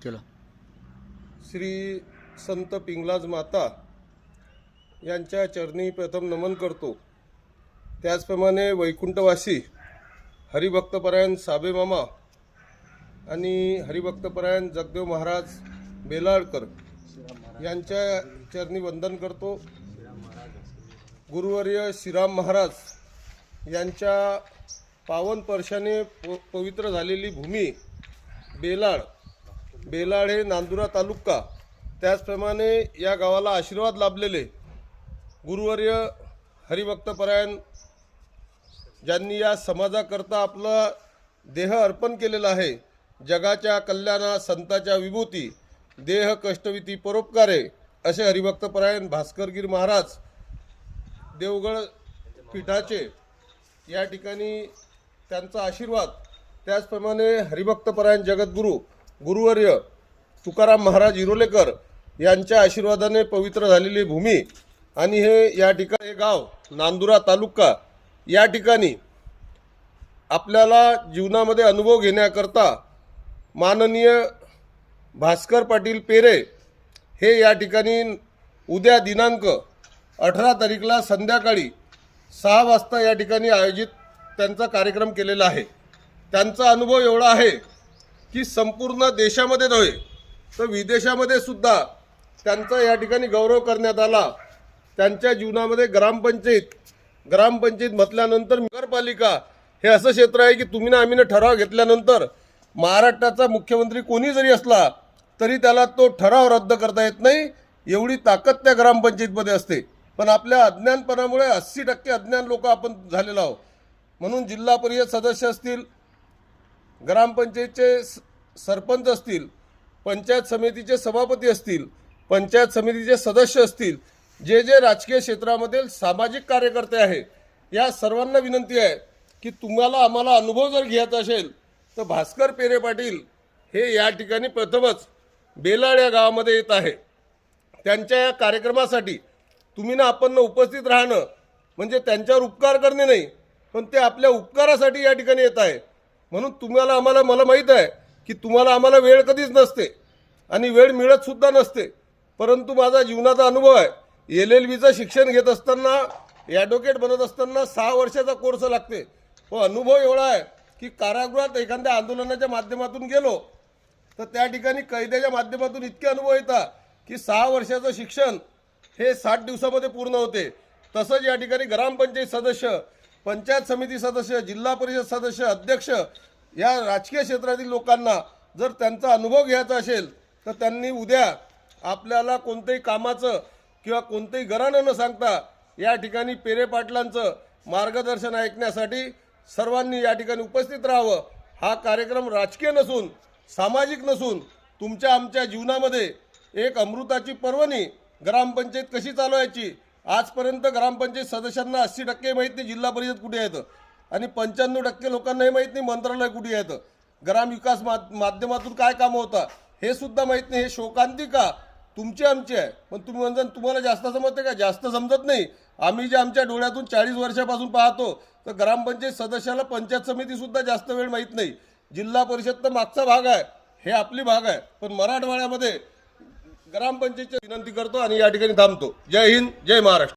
केलं। श्री संत पिंगलाज माता यांच्या चरणी प्रथम नमन करतो। त्याचप्रमाणे वैकुंठवासी हरिभक्तपरायण साबे मामा आणि हरिभक्तपरायण जगदेव महाराज बेलाळकर यांच्या चरणी वंदन करतो। गुरुवर्य श्रीराम महाराज यांच्या पावन स्पर्शाने पवित्र झालेली भूमी बेलाळ हे नांदुरा तालुका, त्याचप्रमाणे या गावाला आशीर्वाद लाभलेले गुरुवर्य हरिभक्तपरायण ज्यांनी या समाजाकरता आपला देह अर्पण केलेला आहे। जगाच्या कल्याणा संताच्या विभूती देह कष्टविती परोपकारे असे हरिभक्तपरायण भास्करगिरी महाराज देवगड पीठाचे या ठिकाणी त्यांचा आशीर्वाद, त्याचप्रमाणे हरिभक्तपरायण जगद्गुरू गुरुवर्य तुकाराम महाराज इरोलेकर यांच्या आशीर्वादाने पवित्र झालेली भूमी आणि हे या ठिकाणी हे गाव नांदुरा तालुका या ठिकाणी आपल्याला जीवनामध्ये अनुभव घेण्याकरता माननीय भास्कर पाटील पेरे हे या ठिकाणी उद्या दिनांक 18 तारीखला संध्याकाळी 6 वाजता या ठिकाणी आयोजित त्यांचा कार्यक्रम केलेला आहे। त्यांचा अनुभव एवढा आहे की संपूर्ण देशामध्ये नव्हे तर विदेशामध्ये सुद्धा त्यांचा या ठिकाणी गौरव करण्यात आला। त्यांच्या जीवनामध्ये ग्रामपंचायत म्हटल्यानंतर नगरपालिका हे असं क्षेत्र आहे की तुम्ही ना आम्ही ठराव घेतल्यानंतर महाराष्ट्राचा मुख्यमंत्री कोणी जरी असला तरी त्याला तो ठराव रद्द करता येत नाही, एवढी ताकद त्या ग्रामपंचायतीमध्ये असते। पण आपल्या अज्ञानपणामुळे 80% अज्ञान लोक आपण झालेलो आहोत। म्हणून जिल्हा परिषद सदस्य असतील, ग्रामपंचायतचे सरपंच असतील, पंचायत समितीचे सभापती असतील, पंचायत समितीचे सदस्य असतील, जे जे राजकीय क्षेत्रामधील सामाजिक कार्यकर्ते आहे, या सर्वांना विनंती आहे की तुम्हाला आम्हाला अनुभव जर घ्यायचा असेल तर भास्कर पेरे पाटील हे या ठिकाणी प्रथमच बेलाळ या गावामध्ये येत आहे। त्यांच्या या कार्यक्रमासाठी तुम्ही ना आपण उपस्थित राहणं म्हणजे त्यांच्यावर उपकार करणे नाही, पण ते आपल्या उपकारासाठी या ठिकाणी येत आहे। म्हणून तुम्हाला आम्हाला मला माहीत आहे की तुम्हाला आम्हाला वेळ कधीच नसते आणि वेळ मिळत सुद्धा नसते, परंतु माझा जीवनाचा अनुभव आहे। LLBचं शिक्षण घेत असताना ॲडव्होकेट बनत असताना 6 वर्षाचा कोर्स लागते, व अनुभव एवढा आहे की कारागृहात एखाद्या आंदोलनाच्या माध्यमातून गेलो तर त्या ठिकाणी कैद्याच्या माध्यमातून इतके अनुभव येतात की 6 वर्षाचं शिक्षण हे 60 दिवसामध्ये पूर्ण होते। तसंच या ठिकाणी ग्रामपंचायत सदस्य, पंचायत समिती सदस्य, जिल्हा परिषद सदस्य, अध्यक्ष या राजकीय क्षेत्रातील लोकांना जर त्यांचा अनुभव घ्यायचा असेल तर त्यांनी उद्या आपल्याला कोणत्याही कामाचं किंवा कोणतेही घराणं न सांगता या ठिकाणी पेरे पाटलांचं मार्गदर्शन ऐकण्यासाठी सर्वांनी या ठिकाणी उपस्थित राहावं। हा कार्यक्रम राजकीय नसून, सामाजिक नसून, तुमच्या आमच्या जीवनामध्ये एक अमृताची पर्वणी ग्रामपंचायत कशी चालवायची। आजपर्यंत ग्रामपंचायत सदस्यांना 80% माहीत नाही जिल्हा परिषद कुठे येतं आणि 95% लोकांना हे माहीत नाही मंत्रालय कुठे येतं, ग्रामविकास माध्यमातून काय कामं होतात हे सुद्धा माहीत नाही। हे शोकांतिका तुमचे आमचे आहे, पण तुम्ही म्हणजे तुम्हाला जास्त समजते का? जास्त समजत नाही। आम्ही जे आमच्या डोळ्यातून 40 वर्षापासून पाहतो तर ग्रामपंचायत सदस्याला पंचायत समितीसुद्धा जास्त वेळ माहीत नाही। जिल्हा परिषद तर मागचा भाग आहे, हे आपली भाग आहे, पण मराठवाड्यामध्ये ग्रामपंचायतची विनंती करतो आणि या ठिकाणी थांबतो। जय हिंद, जय महाराष्ट्र।